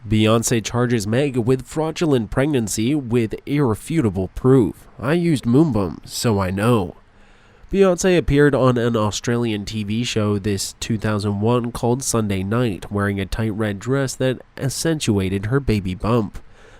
Beyonce charges Meg with fraudulent pregnancy with irrefutable proof. I used Moonbump, so I know. Beyonce appeared on an Australian TV show this 2001 called Sunday Night, wearing a tight red dress that accentuated her baby bump.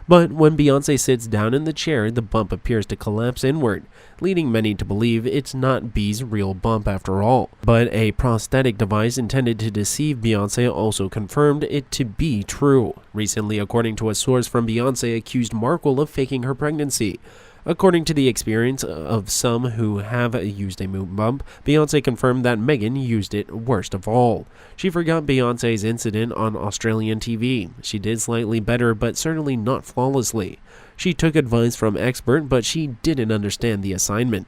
But when Beyonce sits down in the chair, the bump appears to collapse inward, leading many to believe it's not B's real bump after all. But a prosthetic device intended to deceive Beyonce also confirmed it to be true. Recently, according to a source from Beyonce, accused Markle of faking her pregnancy. According to the experience of some who have used a Moonbump, Beyonce confirmed that Megan used it worst of all. She forgot Beyonce's incident on Australian TV. She did slightly better, but certainly not flawlessly. She took advice from expert, but she didn't understand the assignment.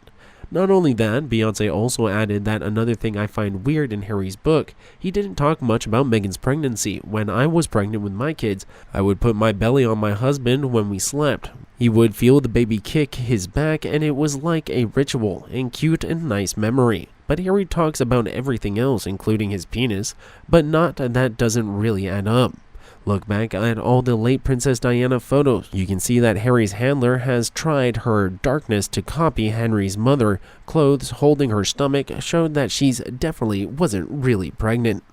Not only that, Beyonce also added that another thing I find weird in Harry's book, he didn't talk much about Megan's pregnancy. When I was pregnant with my kids, I would put my belly on my husband when we slept. He would feel the baby kick his back, and it was like a ritual and cute and nice memory. But Harry talks about everything else, including his penis, but that doesn't really add up. Look back at all the late Princess Diana photos. You can see that Harry's handler has tried her darkness to copy Henry's mother. Clothes holding her stomach showed that she's definitely wasn't really pregnant.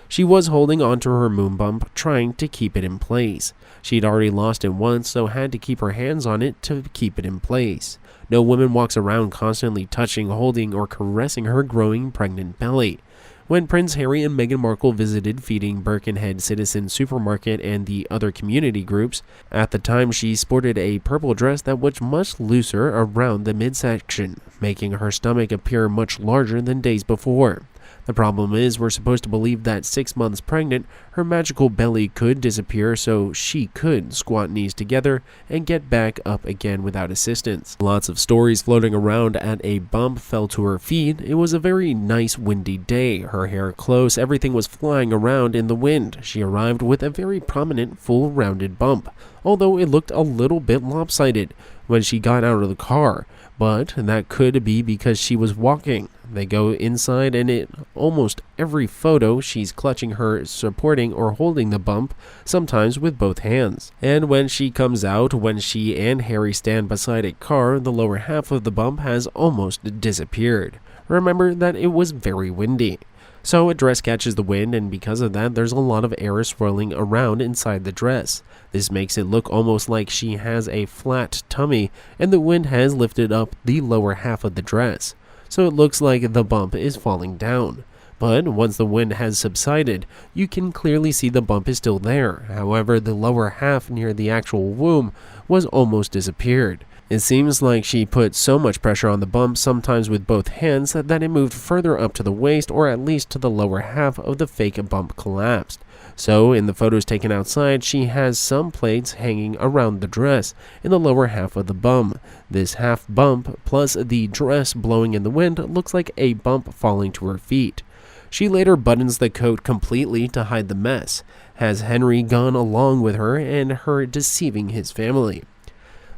She was holding onto her Moonbump, trying to keep it in place. She'd already lost it once, so had to keep her hands on it to keep it in place. No woman walks around constantly touching, holding, or caressing her growing pregnant belly. When Prince Harry and Meghan Markle visited feeding Birkenhead Citizen Supermarket and the other community groups, at the time she sported a purple dress that was much looser around the midsection, making her stomach appear much larger than days before. The problem is, we're supposed to believe that 6 months pregnant, her magical belly could disappear so she could squat knees together and get back up again without assistance. Lots of stories floating around at a bump fell to her feet. It was a very nice windy day. Her hair close, everything was flying around in the wind. She arrived with a very prominent, full rounded bump, although it looked a little bit lopsided when she got out of the car. But that could be because she was walking. They go inside, and in almost every photo she's clutching her, supporting or holding the bump, sometimes with both hands. And when she comes out, when she and Harry stand beside a car, the lower half of the bump has almost disappeared. Remember that it was very windy. So a dress catches the wind, and because of that, there's a lot of air swirling around inside the dress. This makes it look almost like she has a flat tummy, and the wind has lifted up the lower half of the dress. So it looks like the bump is falling down. But once the wind has subsided, you can clearly see the bump is still there. However, the lower half near the actual womb was almost disappeared. It seems like she put so much pressure on the bump, sometimes with both hands, that it moved further up to the waist, or at least to the lower half of the fake bump collapsed. So, in the photos taken outside, she has some plates hanging around the dress in the lower half of the bum. This half bump, plus the dress blowing in the wind, looks like a bump falling to her feet. She later buttons the coat completely to hide the mess. Has Henry gone along with her and her deceiving his family?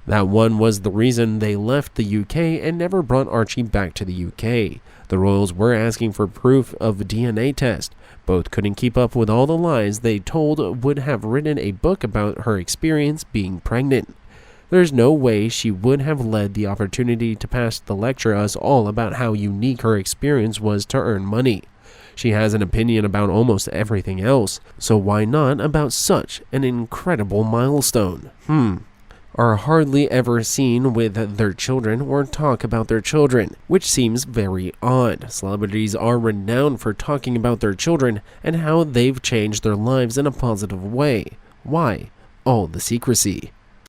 That one was the reason they left the UK and never brought Archie back to the UK. The royals were asking for proof of a DNA test. Both couldn't keep up with all the lies they told would have written a book about her experience being pregnant. There's no way she would have led the opportunity to pass to lecture us all about how unique her experience was to earn money. She has an opinion about almost everything else, so why not about such an incredible milestone? Are hardly ever seen with their children or talk about their children, which seems very odd. Celebrities are renowned for talking about their children and how they've changed their lives in a positive way. Why all the secrecy?